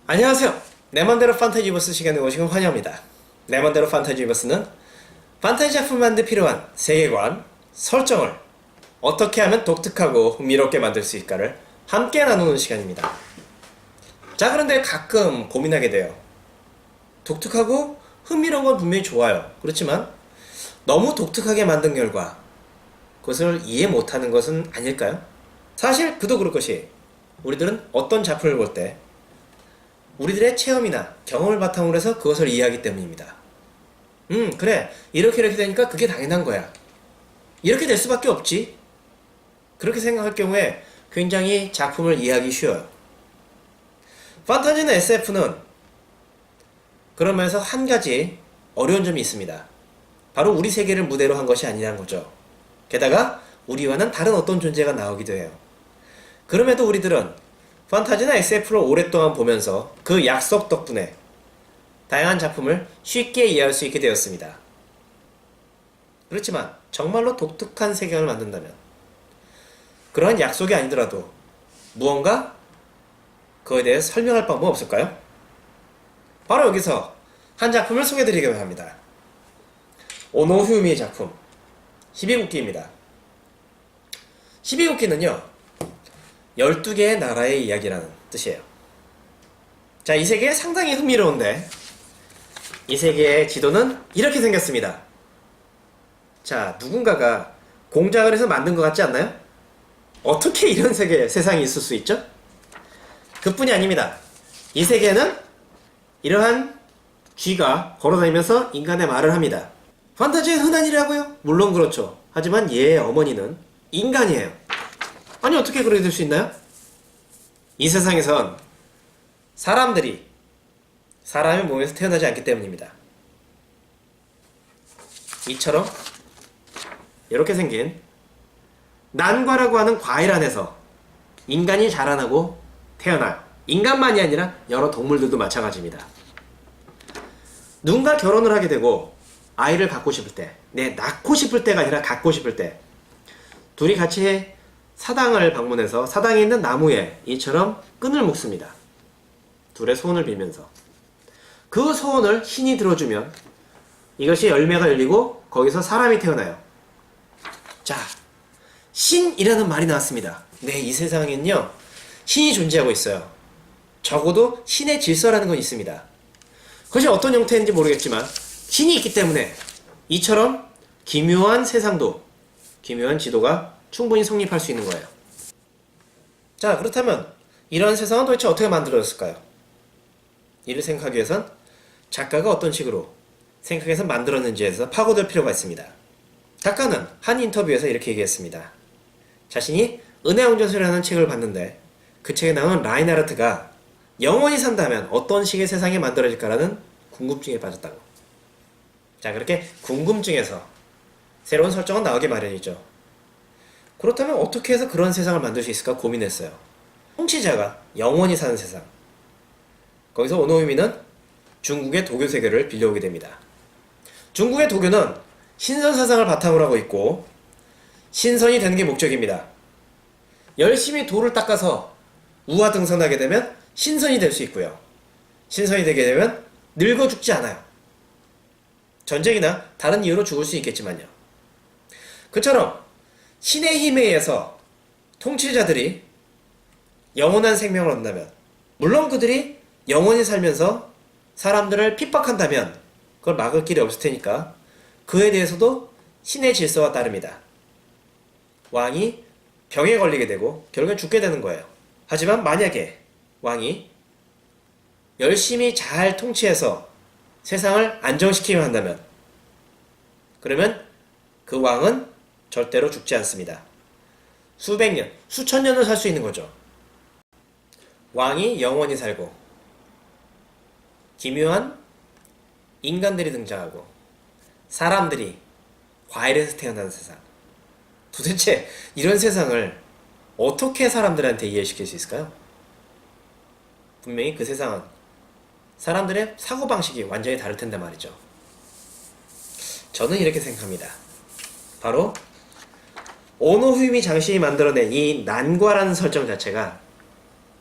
안녕하세요. 내맘대로 판타지버스 시간에 오시면 환영합니다. 내맘대로 판타지버스는 판타지 작품 만들 필요한 세계관, 설정을 어떻게 하면 독특하고 흥미롭게 만들 수 있을까를 함께 나누는 시간입니다. 자, 그런데 가끔 고민하게 돼요. 독특하고 흥미로운 건 분명히 좋아요. 그렇지만 너무 독특하게 만든 결과 그것을 이해 못하는 것은 아닐까요? 사실 그도 그럴 것이 우리들은 어떤 작품을 볼 때 우리들의 체험이나 경험을 바탕으로 해서 그것을 이해하기 때문입니다. 그래. 이렇게 되니까 그게 당연한 거야. 이렇게 될 수밖에 없지. 그렇게 생각할 경우에 굉장히 작품을 이해하기 쉬워요. 판타지나 SF는 그런 면에서 한 가지 어려운 점이 있습니다. 바로 우리 세계를 무대로 한 것이 아니라는 거죠. 게다가 우리와는 다른 어떤 존재가 나오기도 해요. 그럼에도 우리들은 판타지나 SF를 오랫동안 보면서 그 약속 덕분에 다양한 작품을 쉽게 이해할 수 있게 되었습니다. 그렇지만 정말로 독특한 세계관을 만든다면 그러한 약속이 아니더라도 무언가 그거에 대해 설명할 방법 없을까요? 바로 여기서 한 작품을 소개해드리려고 합니다. 오노후미의 작품 12국기입니다. 12국기는요 12개의 나라의 이야기라는 뜻이에요. 자, 이 세계 상당히 흥미로운데 이 세계의 지도는 이렇게 생겼습니다. 자, 누군가가 공작을 해서 만든 것 같지 않나요? 어떻게 이런 세상이 있을 수 있죠? 그뿐이 아닙니다. 이 세계에는 이러한 쥐가 걸어다니면서 인간의 말을 합니다. 판타지의 흔한 일이라고요? 물론 그렇죠. 하지만 얘의 어머니는 인간이에요. 아니, 어떻게 그렇게 될 수 있나요? 이 세상에선 사람들이 사람의 몸에서 태어나지 않기 때문입니다. 이처럼 이렇게 생긴 난과라고 하는 과일 안에서 인간이 자라나고 태어나요. 인간만이 아니라 여러 동물들도 마찬가지입니다. 누군가 결혼을 하게 되고 아이를 갖고 싶을 때, 낳고 싶을 때가 아니라 갖고 싶을 때 둘이 같이 사당을 방문해서 사당에 있는 나무에 이처럼 끈을 묶습니다. 둘의 소원을 빌면서 그 소원을 신이 들어주면 이것이 열매가 열리고 거기서 사람이 태어나요. 자, 신이라는 말이 나왔습니다. 네, 이 세상에는요 신이 존재하고 있어요. 적어도 신의 질서라는 건 있습니다. 그것이 어떤 형태인지 모르겠지만 신이 있기 때문에 이처럼 기묘한 세상도, 기묘한 지도가 충분히 성립할 수 있는 거예요. 자, 그렇다면 이러한 세상은 도대체 어떻게 만들어졌을까요? 이를 생각하기 위해선 작가가 어떤 식으로 생각해서 만들었는지에서 파고들 필요가 있습니다. 작가는 한 인터뷰에서 이렇게 얘기했습니다. 자신이 은혜왕전설이라는 책을 봤는데 그 책에 나오는 라인하르트가 영원히 산다면 어떤 식의 세상이 만들어질까라는 궁금증에 빠졌다고. 자, 그렇게 궁금증에서 새로운 설정은 나오기 마련이죠. 그렇다면 어떻게 해서 그런 세상을 만들 수 있을까 고민했어요. 통치자가 영원히 사는 세상. 거기서 오노우미는 중국의 도교 세계를 빌려오게 됩니다. 중국의 도교는 신선 사상을 바탕으로 하고 있고 신선이 되는 게 목적입니다. 열심히 돌을 닦아서 우화등선하게 되면 신선이 될 수 있고요. 신선이 되게 되면 늙어 죽지 않아요. 전쟁이나 다른 이유로 죽을 수 있겠지만요. 그처럼 신의 힘에 의해서 통치자들이 영원한 생명을 얻는다면, 물론 그들이 영원히 살면서 사람들을 핍박한다면 그걸 막을 길이 없을 테니까 그에 대해서도 신의 질서와 따릅니다. 왕이 병에 걸리게 되고 결국엔 죽게 되는 거예요. 하지만 만약에 왕이 열심히 잘 통치해서 세상을 안정시키려 한다면 그러면 그 왕은 절대로 죽지 않습니다. 수백 년, 수천 년을 살 수 있는 거죠. 왕이 영원히 살고 기묘한 인간들이 등장하고 사람들이 과일에서 태어나는 세상. 도대체 이런 세상을 어떻게 사람들한테 이해시킬 수 있을까요? 분명히 그 세상은 사람들의 사고방식이 완전히 다를 텐데 말이죠. 저는 이렇게 생각합니다. 바로 오노후미 장신이 만들어낸 이 난과라는 설정 자체가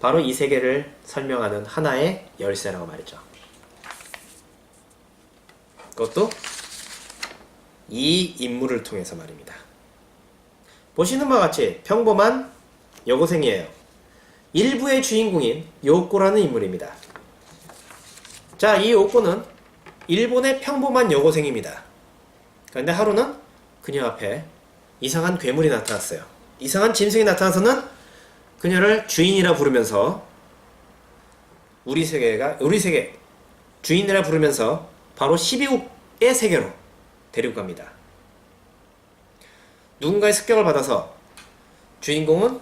바로 이 세계를 설명하는 하나의 열쇠라고 말이죠. 그것도 이 인물을 통해서 말입니다. 보시는 바와 같이 평범한 여고생이에요. 일부의 주인공인 요코라는 인물입니다. 자, 이 요코는 일본의 평범한 여고생입니다. 그런데 하루는 그녀 앞에 이상한 괴물이 나타났어요. 이상한 짐승이 나타나서는 그녀를 주인이라 부르면서 우리 세계 주인이라 부르면서 바로 12국의 세계로 데리고 갑니다. 누군가의 습격을 받아서 주인공은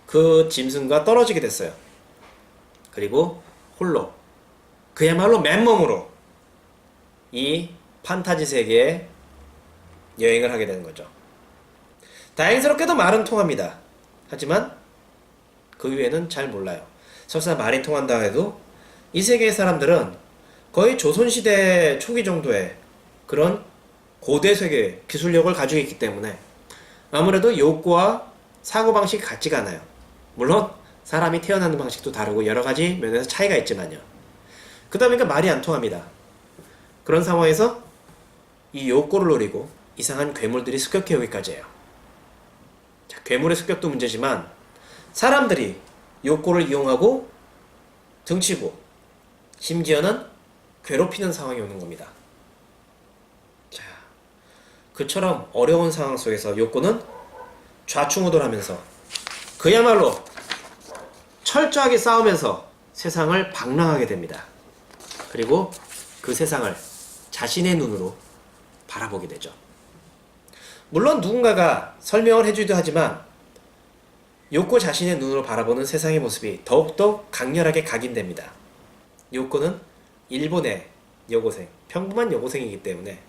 그 짐승과 떨어지게 됐어요. 그리고 홀로 그야말로 맨몸으로 이 판타지 세계에 여행을 하게 되는 거죠. 다행스럽게도 말은 통합니다. 하지만 그 위에는 잘 몰라요. 설사 말이 통한다 해도 이 세계의 사람들은 거의 조선시대 초기 정도의 그런 고대 세계 기술력을 가지고 있기 때문에 아무래도 요코와 사고방식이 같지가 않아요. 물론 사람이 태어나는 방식도 다르고 여러가지 면에서 차이가 있지만요. 그러다 보니까 말이 안 통합니다. 그런 상황에서 이 요코를 노리고 이상한 괴물들이 습격해 오기까지 해요. 자, 괴물의 습격도 문제지만 사람들이 요코를 이용하고 등치고 심지어는 괴롭히는 상황이 오는 겁니다. 자, 그처럼 어려운 상황 속에서 요코는 좌충우돌하면서 그야말로 철저하게 싸우면서 세상을 방랑하게 됩니다. 그리고 그 세상을 자신의 눈으로 바라보게 되죠. 물론 누군가가 설명을 해주기도 하지만 요코 자신의 눈으로 바라보는 세상의 모습이 더욱더 강렬하게 각인됩니다. 요코는 일본의 여고생, 평범한 여고생이기 때문에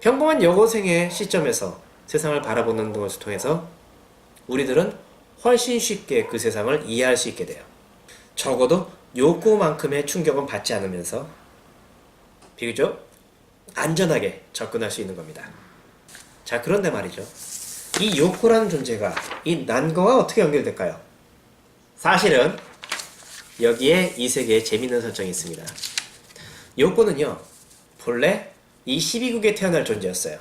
평범한 여고생의 시점에서 세상을 바라보는 것을 통해서 우리들은 훨씬 쉽게 그 세상을 이해할 수 있게 돼요. 적어도 요코만큼의 충격은 받지 않으면서 비교적 안전하게 접근할 수 있는 겁니다. 자, 그런데 말이죠. 이 요코라는 존재가 이 난거와 어떻게 연결될까요? 사실은 여기에 이 세계에 재밌는 설정이 있습니다. 요코는요, 본래 이 12국에 태어날 존재였어요.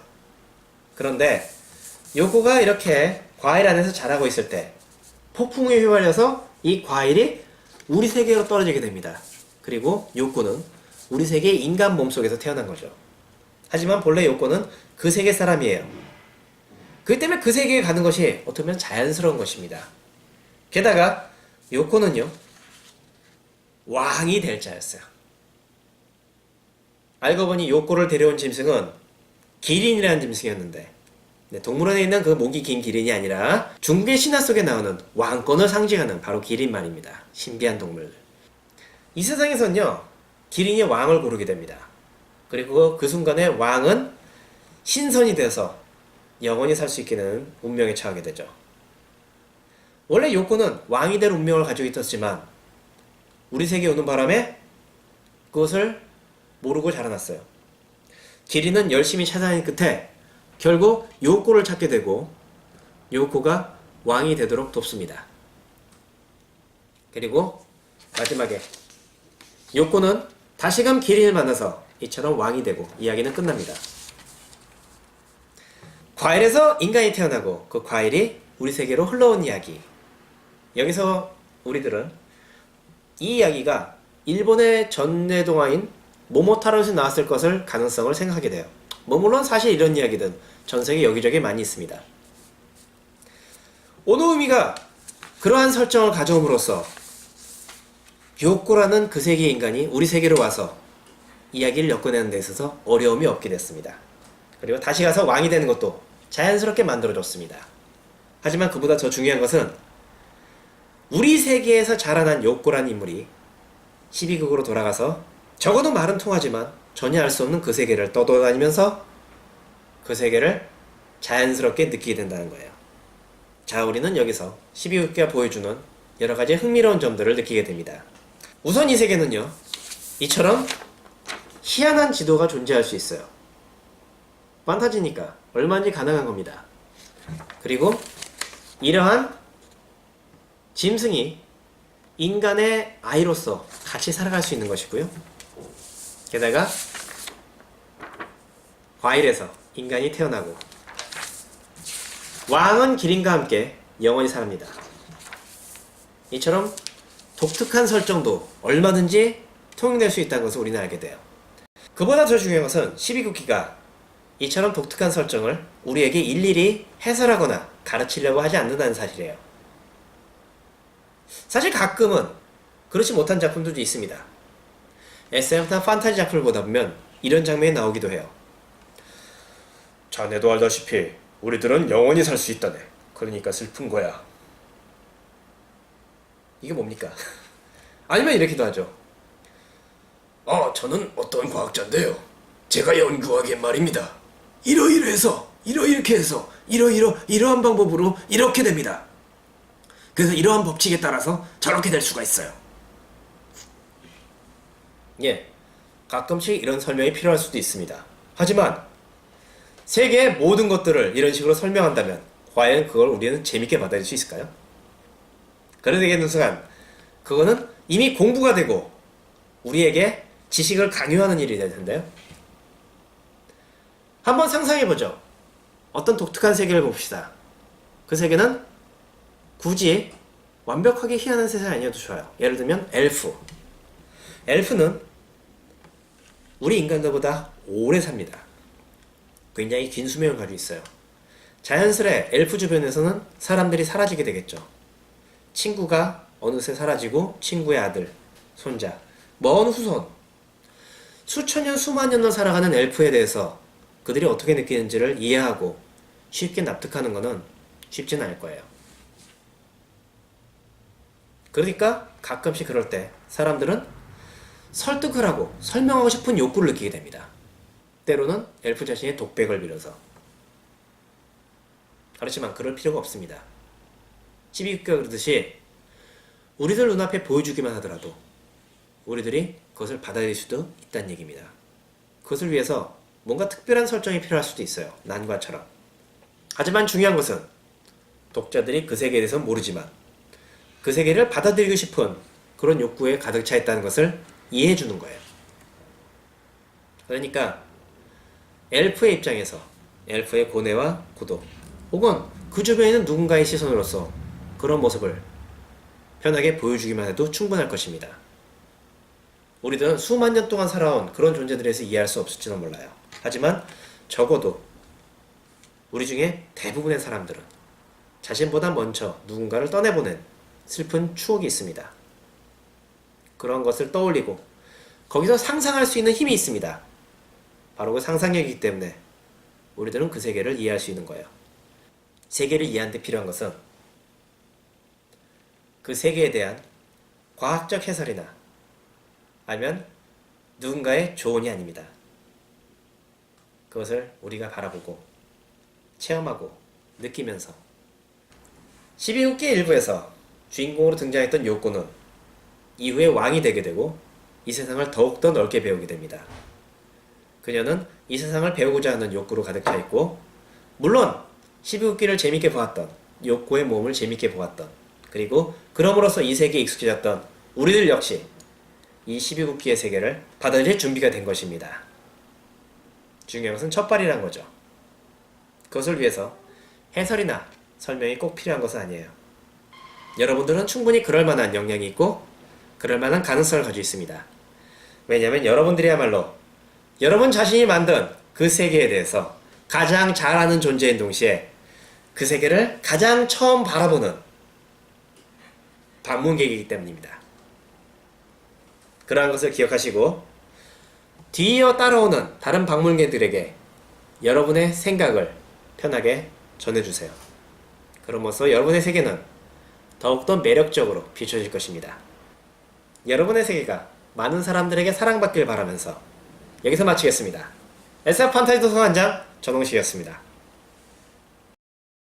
그런데 요코가 이렇게 과일 안에서 자라고 있을 때 폭풍에 휘말려서 이 과일이 우리 세계로 떨어지게 됩니다. 그리고 요코는 우리 세계의 인간 몸속에서 태어난 거죠. 하지만 본래 요코는 그 세계 사람이에요. 그렇기 때문에 그 세계에 가는 것이 어떻게 보면 자연스러운 것입니다. 게다가 요코는요, 왕이 될 자였어요. 알고 보니 요코를 데려온 짐승은 기린이라는 짐승이었는데, 동물원에 있는 그 목이 긴 기린이 아니라 중국의 신화 속에 나오는 왕권을 상징하는 바로 기린 말입니다. 신비한 동물. 이 세상에서는요, 기린이 왕을 고르게 됩니다. 그리고 그 순간에 왕은 신선이 되어서 영원히 살 수 있게 되는 운명에 처하게 되죠. 원래 요코는 왕이 될 운명을 가지고 있었지만 우리 세계에 오는 바람에 그것을 모르고 자라났어요. 기린은 열심히 찾아낸 끝에 결국 요코를 찾게 되고 요코가 왕이 되도록 돕습니다. 그리고 마지막에 요코는 다시금 기린을 만나서 이처럼 왕이 되고 이야기는 끝납니다. 과일에서 인간이 태어나고 그 과일이 우리 세계로 흘러온 이야기. 여기서 우리들은 이 이야기가 일본의 전래동화인 모모타로에서 나왔을 것을 가능성을 생각하게 돼요. 물론 사실 이런 이야기든 전 세계 여기저기 많이 있습니다. 오노우미가 그러한 설정을 가져옴으로써 요코라는 그 세계의 인간이 우리 세계로 와서 이야기를 엮어내는 데 있어서 어려움이 없게 됐습니다. 그리고 다시 가서 왕이 되는 것도 자연스럽게 만들어줬습니다. 하지만 그보다 더 중요한 것은 우리 세계에서 자라난 요코라는 인물이 12국으로 돌아가서 적어도 말은 통하지만 전혀 알 수 없는 그 세계를 떠돌아다니면서 그 세계를 자연스럽게 느끼게 된다는 거예요. 자, 우리는 여기서 12국기가 보여주는 여러가지 흥미로운 점들을 느끼게 됩니다. 우선 이 세계는요, 이처럼 희한한 지도가 존재할 수 있어요. 판타지니까 얼마든지 가능한 겁니다. 그리고 이러한 짐승이 인간의 아이로서 같이 살아갈 수 있는 것이고요. 게다가 과일에서 인간이 태어나고 왕은 기린과 함께 영원히 사랍니다. 이처럼 독특한 설정도 얼마든지 통용될 수 있다는 것을 우리는 알게 돼요. 그보다 더 중요한 것은 12국기가 이처럼 독특한 설정을 우리에게 일일이 해설하거나 가르치려고 하지 않는다는 사실이에요. 사실 가끔은 그렇지 못한 작품들도 있습니다. SF나 판타지 작품을 보다 보면 이런 장면이 나오기도 해요. 자네도 알다시피 우리들은 영원히 살 수 있다네. 그러니까 슬픈 거야. 이게 뭡니까? 아니면 이렇게도 하죠. 저는 어떤 과학자인데요. 제가 연구하기엔 말입니다. 이러이러해서 이러이렇게 해서 이러한 방법으로 이렇게 됩니다. 그래서 이러한 법칙에 따라서 저렇게 될 수가 있어요. 예, 가끔씩 이런 설명이 필요할 수도 있습니다. 하지만 세계의 모든 것들을 이런 식으로 설명한다면 과연 그걸 우리는 재밌게 받아들일 수 있을까요? 그래 되겠는 순간 그거는 이미 공부가 되고 우리에게 지식을 강요하는 일이 될 텐데요. 한번 상상해보죠. 어떤 독특한 세계를 봅시다. 그 세계는 굳이 완벽하게 희한한 세상이 아니어도 좋아요. 예를 들면 엘프. 엘프는 우리 인간들보다 오래 삽니다. 굉장히 긴 수명을 가지고 있어요. 자연스레 엘프 주변에서는 사람들이 사라지게 되겠죠. 친구가 어느새 사라지고 친구의 아들, 손자, 먼 후손, 수천 년, 수만 년을 살아가는 엘프에 대해서 그들이 어떻게 느끼는지를 이해하고 쉽게 납득하는 것은 쉽지는 않을 거예요. 그러니까 가끔씩 그럴 때 사람들은 설득을 하고 설명하고 싶은 욕구를 느끼게 됩니다. 때로는 엘프 자신의 독백을 빌어서. 그렇지만 그럴 필요가 없습니다. 12국기가 그러듯이 우리들 눈앞에 보여주기만 하더라도 우리들이 그것을 받아들일 수도 있다는 얘기입니다. 그것을 위해서 뭔가 특별한 설정이 필요할 수도 있어요. 난과처럼. 하지만 중요한 것은 독자들이 그 세계에 대해서는 모르지만 그 세계를 받아들이고 싶은 그런 욕구에 가득 차 있다는 것을 이해해 주는 거예요. 그러니까 엘프의 입장에서 엘프의 고뇌와 고독 혹은 그 주변에 있는 누군가의 시선으로서 그런 모습을 편하게 보여주기만 해도 충분할 것입니다. 우리들은 수만 년 동안 살아온 그런 존재들에서 이해할 수 없을지도 몰라요. 하지만 적어도 우리 중에 대부분의 사람들은 자신보다 먼저 누군가를 떠내보낸 슬픈 추억이 있습니다. 그런 것을 떠올리고 거기서 상상할 수 있는 힘이 있습니다. 바로 그 상상력이기 때문에 우리들은 그 세계를 이해할 수 있는 거예요. 세계를 이해하는 데 필요한 것은 그 세계에 대한 과학적 해설이나 아니면 누군가의 조언이 아닙니다. 그것을 우리가 바라보고 체험하고 느끼면서 12국기 일부에서 주인공으로 등장했던 요코는 이후에 왕이 되게 되고 이 세상을 더욱더 넓게 배우게 됩니다. 그녀는 이 세상을 배우고자 하는 욕구로 가득 차 있고 물론 12국기를 재밌게 보았던 요코의 몸을 재밌게 보았던 그리고 그럼으로써 이 세계에 익숙해졌던 우리들 역시 이 12국기의 세계를 받아들일 준비가 된 것입니다. 중요한 것은 첫발이란 거죠. 그것을 위해서 해설이나 설명이 꼭 필요한 것은 아니에요. 여러분들은 충분히 그럴 만한 역량이 있고 그럴 만한 가능성을 가지고 있습니다. 왜냐하면 여러분들이야말로 여러분 자신이 만든 그 세계에 대해서 가장 잘 아는 존재인 동시에 그 세계를 가장 처음 바라보는 방문객이기 때문입니다. 그러한 것을 기억하시고 뒤이어 따라오는 다른 방문객들에게 여러분의 생각을 편하게 전해주세요. 그러면서 여러분의 세계는 더욱더 매력적으로 비춰질 것입니다. 여러분의 세계가 많은 사람들에게 사랑받길 바라면서 여기서 마치겠습니다. SF 판타지 도서관장 전홍식이었습니다.